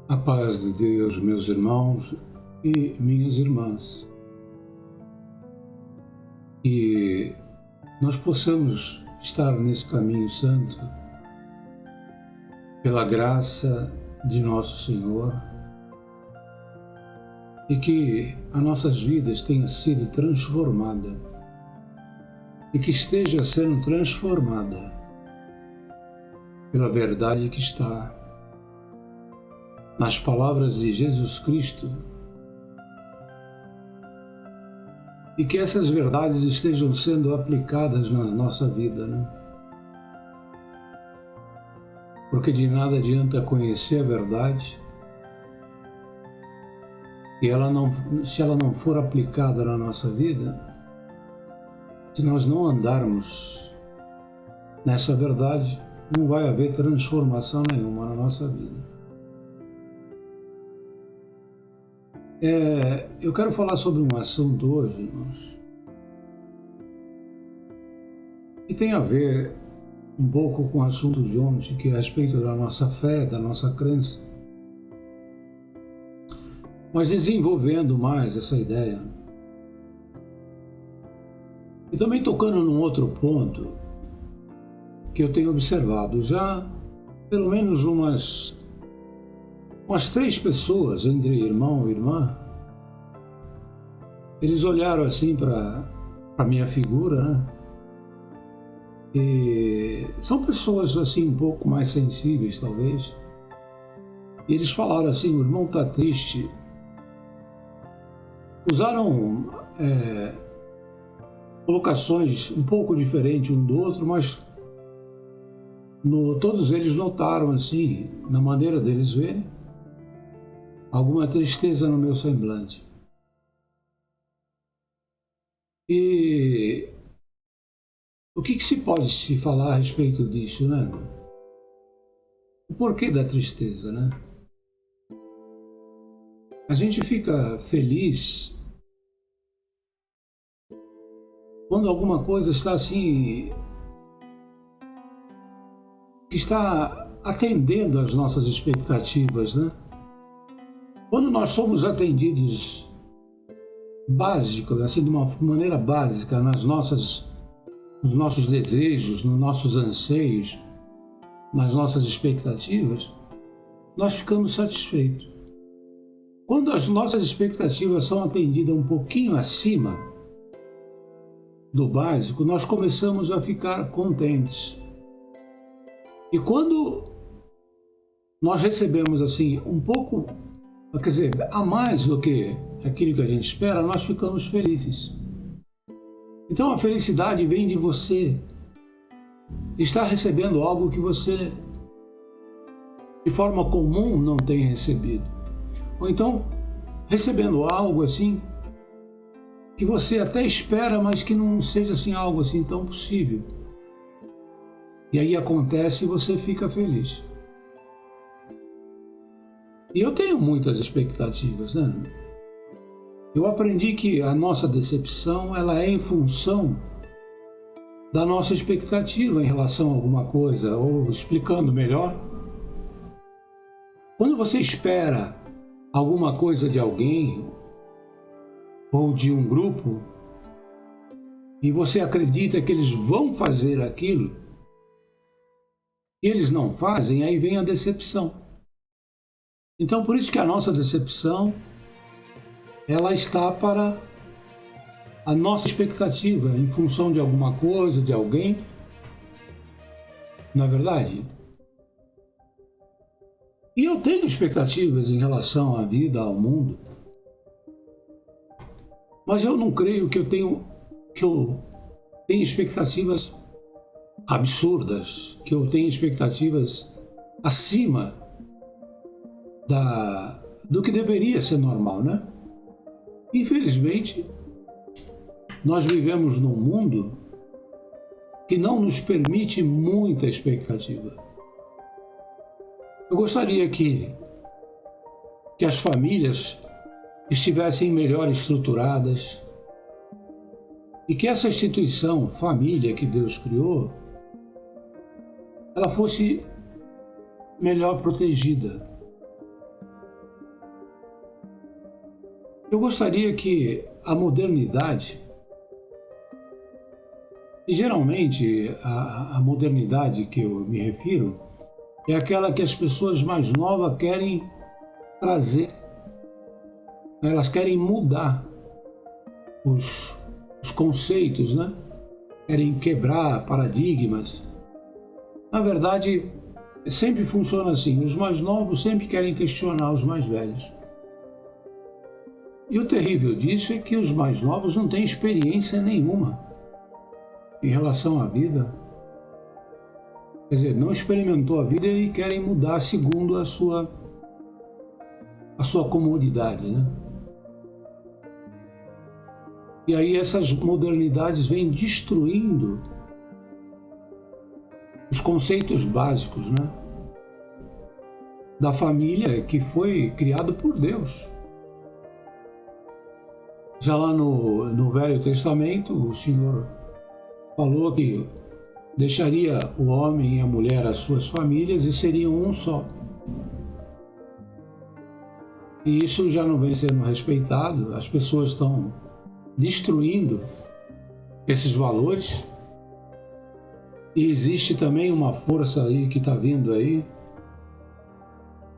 A paz de Deus, meus irmãos e minhas irmãs. Que nós possamos estar nesse caminho santo pela graça de nosso Senhor e que as nossas vidas tenham sido transformadas e que esteja sendo transformada pela verdade que está nas palavras de Jesus Cristo e que essas verdades estejam sendo aplicadas na nossa vida, né? Porque de nada adianta conhecer a verdade e se ela não for aplicada na nossa vida, se nós não andarmos nessa verdade, não vai haver transformação nenhuma na nossa vida. Eu quero falar sobre um assunto hoje, irmãos, que tem a ver um pouco com o assunto de ontem, que é a respeito da nossa fé, da nossa crença, mas desenvolvendo mais essa ideia. E também tocando num outro ponto que eu tenho observado já pelo menos umas 3 pessoas, entre irmão e irmã, eles olharam assim para a minha figura, né? E são pessoas assim um pouco mais sensíveis, talvez. E eles falaram assim: o irmão está triste. Usaram colocações um pouco diferentes um do outro, mas todos eles notaram assim, na maneira deles verem, alguma tristeza no meu semblante. E o que se pode se falar a respeito disso, né? O porquê da tristeza, né? A gente fica feliz quando alguma coisa está assim, que está atendendo às nossas expectativas, né? Quando nós somos atendidos básicos, assim, de uma maneira básica nos nossos desejos, nos nossos anseios, nas nossas expectativas, nós ficamos satisfeitos. Quando as nossas expectativas são atendidas um pouquinho acima do básico, nós começamos a ficar contentes. E quando nós recebemos assim um pouco, quer dizer, a mais do que aquilo que a gente espera, nós ficamos felizes. Então a felicidade vem de você estar recebendo algo que você de forma comum não tem recebido. Ou então recebendo algo assim que você até espera, mas que não seja assim algo assim tão possível. E aí acontece e você fica feliz. E eu tenho muitas expectativas, né? Eu aprendi que a nossa decepção, ela é em função da nossa expectativa em relação a alguma coisa, ou explicando melhor, quando você espera alguma coisa de alguém ou de um grupo e você acredita que eles vão fazer aquilo e eles não fazem, aí vem a decepção. Então, por isso que a nossa decepção, ela está para a nossa expectativa em função de alguma coisa, de alguém. Não é verdade? E eu tenho expectativas em relação à vida, ao mundo, mas eu não creio que eu tenho expectativas absurdas, que eu tenho expectativas acima do que deveria ser normal, né? Infelizmente, nós vivemos num mundo que não nos permite muita expectativa. Eu gostaria que as famílias estivessem melhor estruturadas e que essa instituição, família que Deus criou, ela fosse melhor protegida. Eu gostaria que a modernidade, e geralmente a modernidade que eu me refiro, é aquela que as pessoas mais novas querem trazer, elas querem mudar os conceitos, né? Querem quebrar paradigmas. Na verdade, sempre funciona assim, os mais novos sempre querem questionar os mais velhos. E o terrível disso é que os mais novos não têm experiência nenhuma em relação à vida. Quer dizer, não experimentou a vida e querem mudar segundo a sua comodidade, né? E aí essas modernidades vêm destruindo os conceitos básicos, né? Da família que foi criado por Deus. Já lá no Velho Testamento, o Senhor falou que deixaria o homem e a mulher as suas famílias e seriam um só. E isso já não vem sendo respeitado, as pessoas estão destruindo esses valores. E existe também uma força aí que está vindo aí,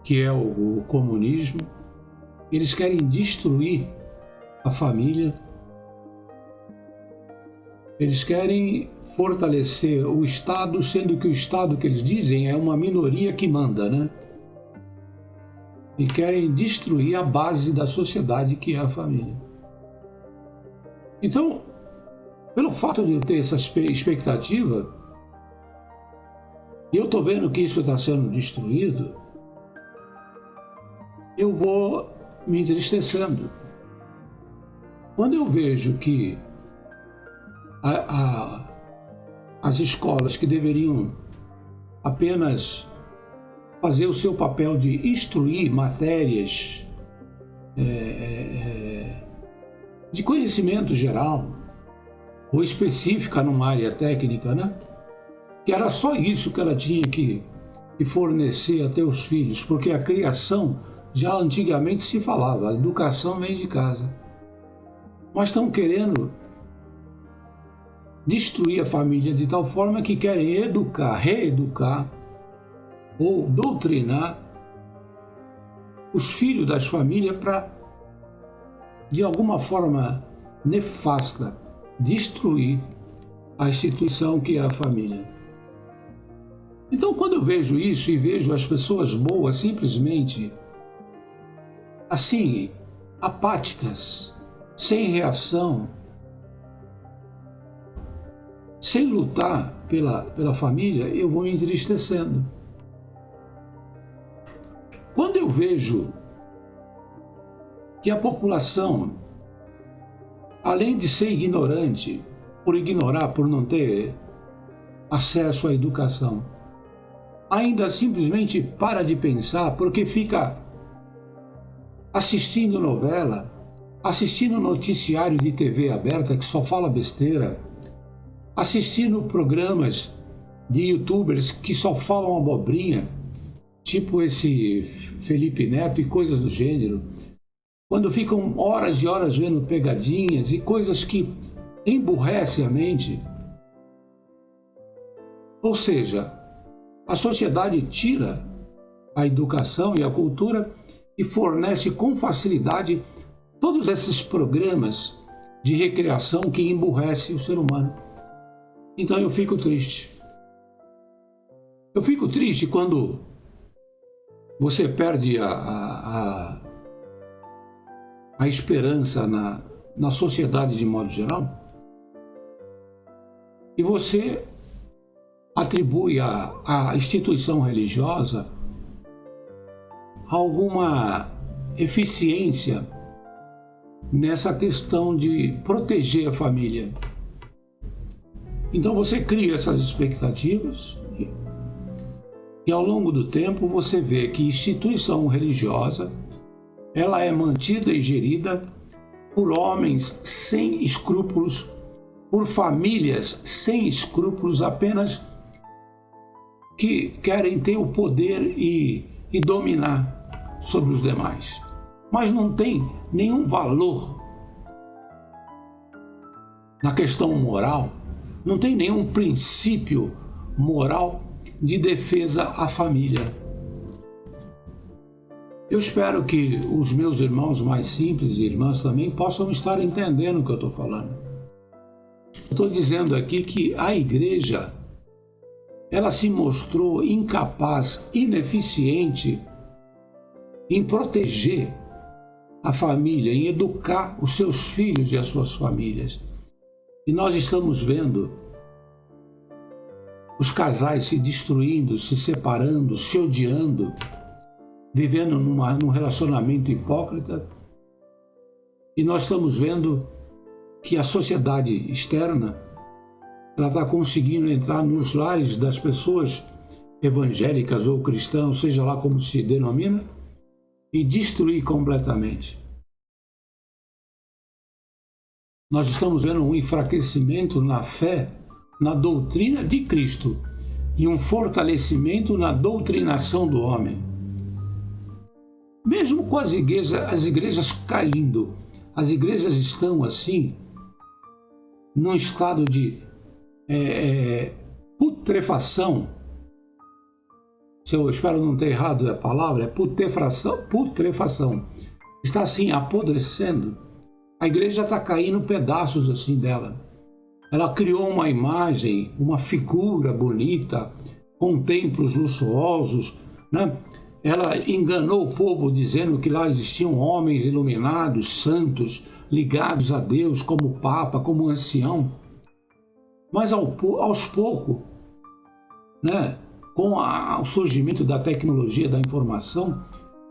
que é o comunismo. Eles querem destruir a família. Eles querem fortalecer o Estado, sendo que o Estado que eles dizem é uma minoria que manda, né? E querem destruir a base da sociedade, que é a família. Então, pelo fato de eu ter essa expectativa, e eu estou vendo que isso está sendo destruído, eu vou me entristecendo. Quando eu vejo que as escolas que deveriam apenas fazer o seu papel de instruir matérias de conhecimento geral ou específica numa área técnica, né? Que era só isso que ela tinha que fornecer até os filhos, porque a criação já antigamente se falava, a educação vem de casa. Mas estão querendo destruir a família de tal forma que querem educar, reeducar ou doutrinar os filhos das famílias para, de alguma forma nefasta, destruir a instituição que é a família. Então, quando eu vejo isso e vejo as pessoas boas simplesmente assim, apáticas, sem reação, sem lutar pela família, eu vou me entristecendo. Quando eu vejo que a população, além de ser ignorante, por ignorar, por não ter acesso à educação, ainda simplesmente para de pensar porque fica assistindo novela, assistindo noticiário de TV aberta que só fala besteira, assistindo programas de youtubers que só falam abobrinha, tipo esse Felipe Neto e coisas do gênero, quando ficam horas e horas vendo pegadinhas e coisas que emburrecem a mente. Ou seja, a sociedade tira a educação e a cultura e fornece com facilidade todos esses programas de recreação que emburrecem o ser humano. Então eu fico triste. Eu fico triste quando você perde a esperança na sociedade de modo geral e você atribui à instituição religiosa alguma eficiência nessa questão de proteger a família. Então você cria essas expectativas e ao longo do tempo você vê que instituição religiosa ela é mantida e gerida por homens sem escrúpulos, por famílias sem escrúpulos, apenas que querem ter o poder e dominar sobre os demais. mas não tem nenhum valor na questão moral, não tem nenhum princípio moral de defesa à família. Eu espero que os meus irmãos mais simples e irmãs também possam estar entendendo o que eu estou falando. Estou dizendo aqui que a igreja, ela se mostrou incapaz, ineficiente em proteger a família, em educar os seus filhos e as suas famílias. E nós estamos vendo os casais se destruindo, se separando, se odiando, vivendo num relacionamento hipócrita. E nós estamos vendo que a sociedade externa, ela está conseguindo entrar nos lares das pessoas evangélicas ou cristãs, seja lá como se denomina, e destruir completamente. Nós estamos vendo um enfraquecimento na fé, na doutrina de Cristo, e um fortalecimento na doutrinação do homem. Mesmo com as igrejas caindo, as igrejas estão assim, num estado de putrefação. Se eu espero não ter errado a palavra, é putrefação. Está assim, apodrecendo. A igreja está caindo pedaços assim dela. Ela criou uma imagem, uma figura bonita, com templos luxuosos, né? Ela enganou o povo dizendo que lá existiam homens iluminados, santos, ligados a Deus, como Papa, como ancião. Mas aos poucos, né, com o surgimento da tecnologia da informação,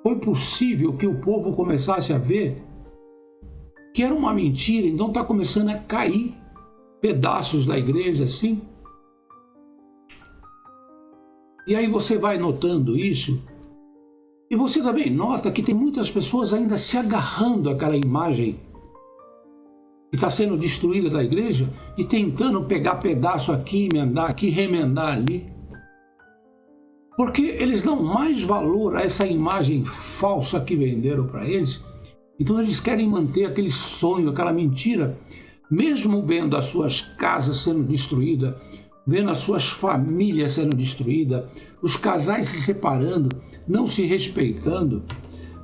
foi possível que o povo começasse a ver que era uma mentira, então está começando a cair pedaços da igreja assim. E aí você vai notando isso, e você também nota que tem muitas pessoas ainda se agarrando àquela imagem que está sendo destruída da igreja e tentando pegar pedaço aqui, emendar aqui, remendar ali. Porque eles dão mais valor a essa imagem falsa que venderam para eles. Então eles querem manter aquele sonho, aquela mentira, mesmo vendo as suas casas sendo destruídas, vendo as suas famílias sendo destruídas, os casais se separando, não se respeitando,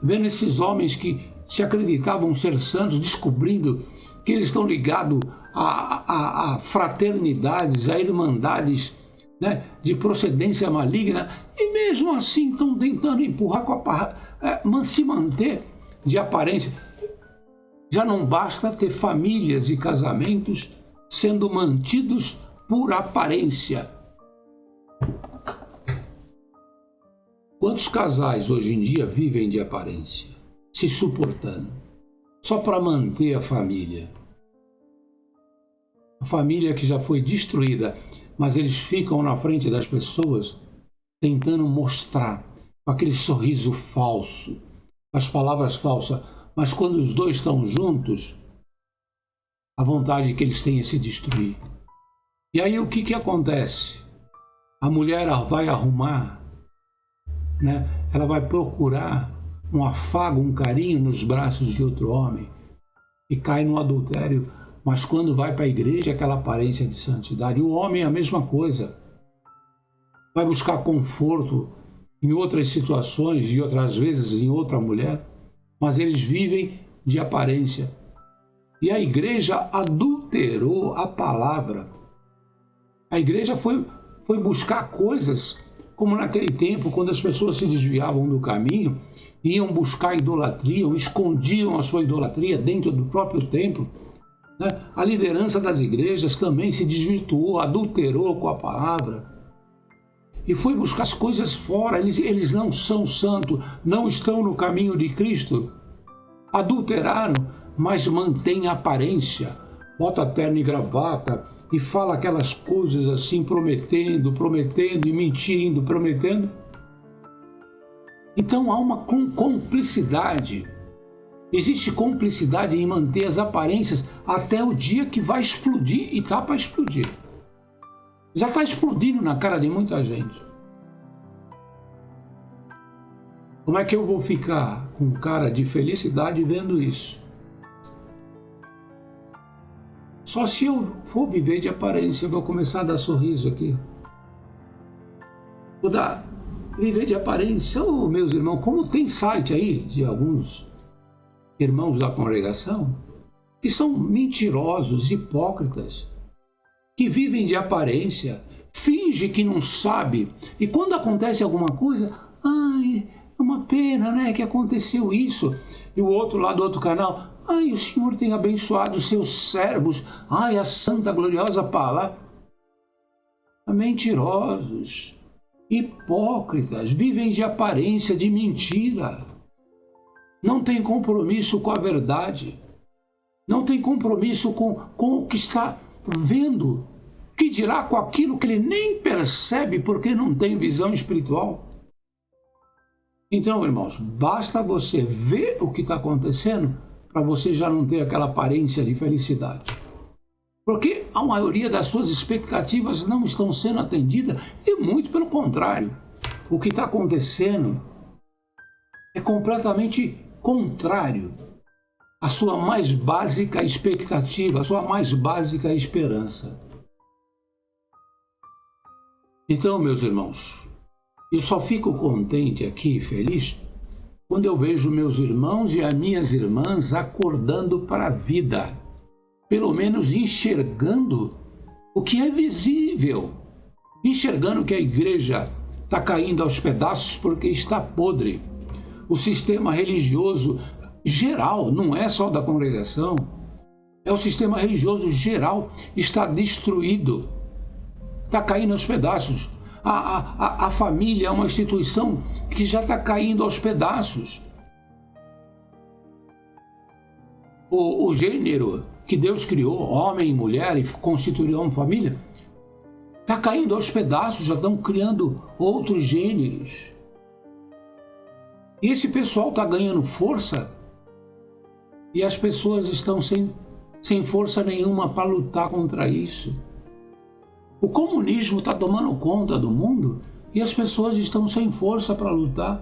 vendo esses homens que se acreditavam ser santos, descobrindo que eles estão ligados a fraternidades, a irmandades, né, de procedência maligna, e mesmo assim estão tentando empurrar se manter de aparência. Já não basta ter famílias e casamentos sendo mantidos por aparência. Quantos casais hoje em dia vivem de aparência, se suportando, só para manter a família? A família que já foi destruída, mas eles ficam na frente das pessoas tentando mostrar com aquele sorriso falso, as palavras falsas, mas quando os dois estão juntos, a vontade que eles têm é se destruir. E aí o que acontece? A mulher vai arrumar, né? Ela vai procurar um afago, um carinho nos braços de outro homem e cai no adultério. Mas quando vai para a igreja, aquela aparência de santidade. O homem é a mesma coisa. Vai buscar conforto em outras situações e outras vezes em outra mulher, mas eles vivem de aparência. E a igreja adulterou a palavra. A igreja foi buscar coisas como naquele tempo, quando as pessoas se desviavam do caminho, iam buscar idolatria, ou escondiam a sua idolatria dentro do próprio templo. Né? A liderança das igrejas também se desvirtuou, adulterou com a palavra e foi buscar as coisas fora. Eles não são santos, não estão no caminho de Cristo. Adulteraram, mas mantém a aparência, bota terno e gravata e fala aquelas coisas assim, prometendo e mentindo, prometendo. Então há uma cumplicidade. Existe cumplicidade em manter as aparências até o dia que vai explodir, e está para explodir. Já está explodindo na cara de muita gente. Como é que eu vou ficar com cara de felicidade vendo isso? Só se eu for viver de aparência, eu vou começar a dar sorriso aqui. Vou viver de aparência. Oh, meus irmãos, como tem site aí de alguns irmãos da congregação que são mentirosos, hipócritas, que vivem de aparência, finge que não sabe, e quando acontece alguma coisa, ai, é uma pena, né, que aconteceu isso, e o outro lá do outro canal, ai, o Senhor tem abençoado os seus servos, ai, a santa gloriosa palavra. Mentirosos, hipócritas, vivem de aparência, de mentira, não tem compromisso com a verdade, não tem compromisso com o que está vendo, que dirá com aquilo que ele nem percebe porque não tem visão espiritual. Então, irmãos, basta você ver o que está acontecendo para você já não ter aquela aparência de felicidade. Porque a maioria das suas expectativas não estão sendo atendidas e muito pelo contrário. O que está acontecendo é completamente contrário à sua mais básica expectativa, à sua mais básica esperança. Então, meus irmãos, eu só fico contente aqui, feliz, quando eu vejo meus irmãos e as minhas irmãs acordando para a vida, pelo menos enxergando o que é visível, enxergando que a igreja está caindo aos pedaços porque está podre. O sistema religioso geral, não é só da congregação, é o sistema religioso geral, está destruído, está caindo aos pedaços. A família é uma instituição que já está caindo aos pedaços. O gênero que Deus criou, homem e mulher, e constituiu uma família, está caindo aos pedaços, já estão criando outros gêneros. E esse pessoal está ganhando força e as pessoas estão sem força nenhuma para lutar contra isso. O comunismo está tomando conta do mundo e as pessoas estão sem força para lutar.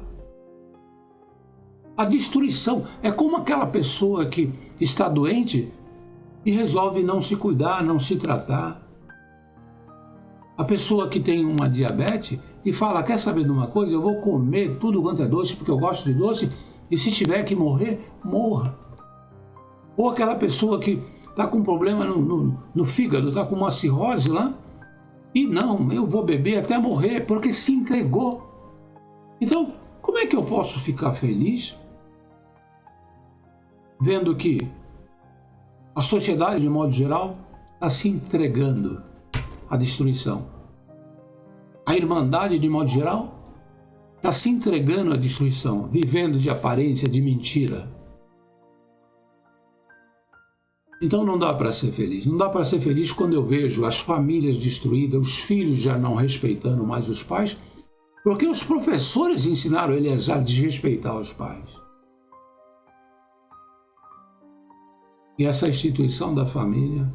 A destruição é como aquela pessoa que está doente e resolve não se cuidar, não se tratar. A pessoa que tem uma diabetes e fala, quer saber de uma coisa? Eu vou comer tudo quanto é doce porque eu gosto de doce e se tiver que morrer, morra. Ou aquela pessoa que está com problema no fígado, está com uma cirrose lá, e não, eu vou beber até morrer porque se entregou. Então, como é que eu posso ficar feliz vendo que a sociedade, de modo geral, está se entregando à destruição? A irmandade, de modo geral, está se entregando à destruição, vivendo de aparência, de mentira. Então não dá para ser feliz. Não dá para ser feliz quando eu vejo as famílias destruídas, os filhos já não respeitando mais os pais, porque os professores ensinaram eles a desrespeitar os pais. E essa instituição da família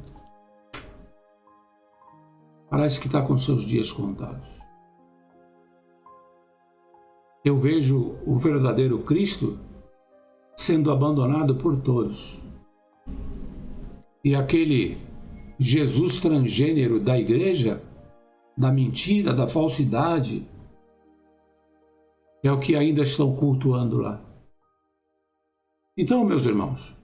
parece que está com seus dias contados. Eu vejo o verdadeiro Cristo sendo abandonado por todos. E aquele Jesus transgênero da igreja, da mentira, da falsidade, é o que ainda estão cultuando lá. Então, meus irmãos,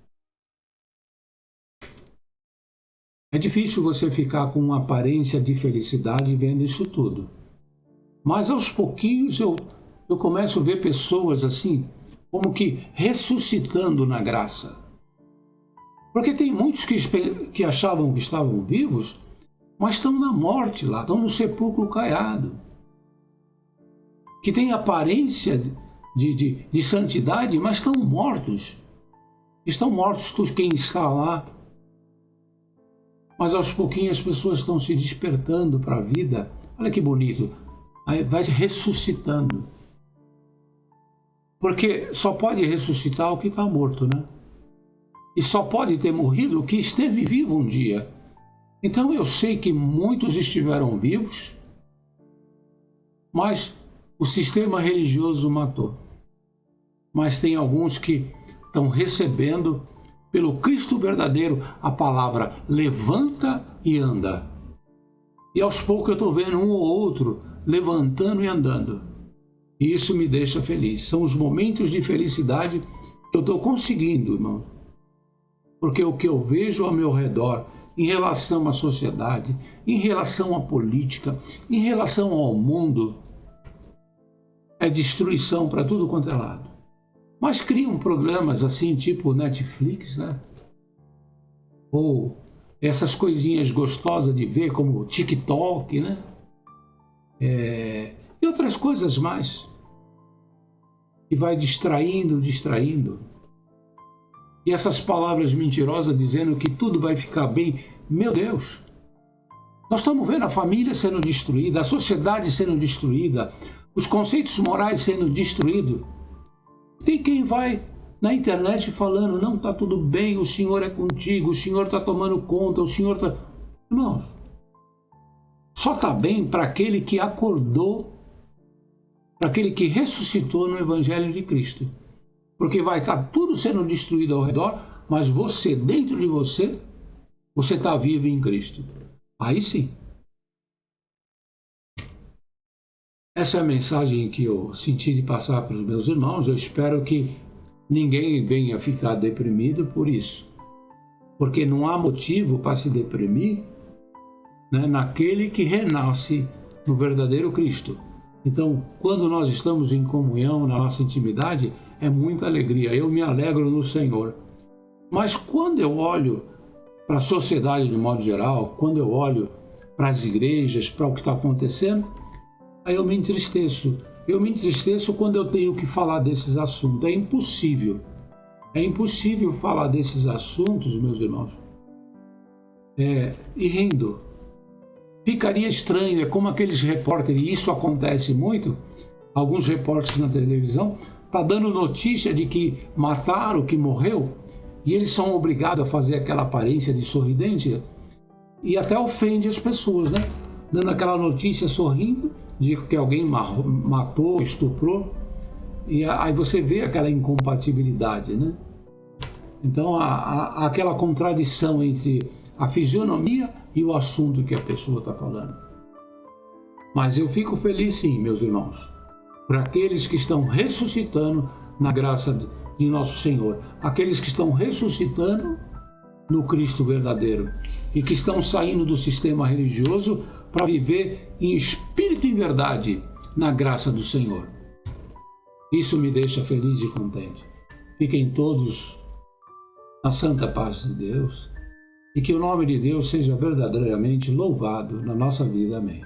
é difícil você ficar com uma aparência de felicidade vendo isso tudo. Mas aos pouquinhos eu começo a ver pessoas assim, como que ressuscitando na graça. Porque tem muitos que achavam que estavam vivos, mas estão na morte lá, estão no sepulcro caiado. Que têm aparência de santidade, mas estão mortos. Estão mortos quem está lá. Mas aos pouquinhos as pessoas estão se despertando para a vida. Olha que bonito. Aí vai ressuscitando. Porque só pode ressuscitar o que está morto, né? E só pode ter morrido o que esteve vivo um dia. Então eu sei que muitos estiveram vivos, mas o sistema religioso matou. mas tem alguns que estão recebendo pelo Cristo verdadeiro a palavra levanta e anda. E aos poucos eu estou vendo um ou outro levantando e andando. E isso me deixa feliz. São os momentos de felicidade que eu estou conseguindo, irmão. Porque o que eu vejo ao meu redor, em relação à sociedade, em relação à política, em relação ao mundo, é destruição para tudo quanto é lado. Mas criam programas assim, tipo Netflix, né? Ou essas coisinhas gostosas de ver, como TikTok, né? E outras coisas mais. E vai distraindo. E essas palavras mentirosas dizendo que tudo vai ficar bem. Meu Deus! Nós estamos vendo a família sendo destruída, a sociedade sendo destruída, os conceitos morais sendo destruídos. Tem quem vai na internet falando, não, está tudo bem, o Senhor é contigo, o Senhor está tomando conta, o Senhor está... Irmãos, só está bem para aquele que acordou, para aquele que ressuscitou no Evangelho de Cristo. Porque vai estar tudo sendo destruído ao redor, mas você, dentro de você, você está vivo em Cristo. Aí sim. Essa é a mensagem que eu senti de passar para os meus irmãos. Eu espero que ninguém venha ficar deprimido por isso. Porque não há motivo para se deprimir, né, naquele que renasce no verdadeiro Cristo. Então, quando nós estamos em comunhão, na nossa intimidade, é muita alegria. Eu me alegro no Senhor. Mas quando eu olho para a sociedade de modo geral, quando eu olho para as igrejas, para o que está acontecendo, aí eu me entristeço. Eu me entristeço quando eu tenho que falar desses assuntos. É impossível. É impossível falar desses assuntos, meus irmãos, e rindo. Ficaria estranho, é como aqueles repórteres, e isso acontece muito, alguns repórteres na televisão, tá dando notícia de que mataram, que morreu, e eles são obrigados a fazer aquela aparência de sorridente, e até ofende as pessoas, né? Dando aquela notícia sorrindo, de que alguém matou, estuprou, e aí você vê aquela incompatibilidade, né? Então, há aquela contradição entre a fisionomia e o assunto que a pessoa está falando. Mas eu fico feliz sim, meus irmãos, por aqueles que estão ressuscitando na graça de nosso Senhor, aqueles que estão ressuscitando no Cristo verdadeiro e que estão saindo do sistema religioso para viver em espírito e verdade na graça do Senhor. Isso me deixa feliz e contente. Fiquem todos na santa paz de Deus e que o nome de Deus seja verdadeiramente louvado na nossa vida. Amém.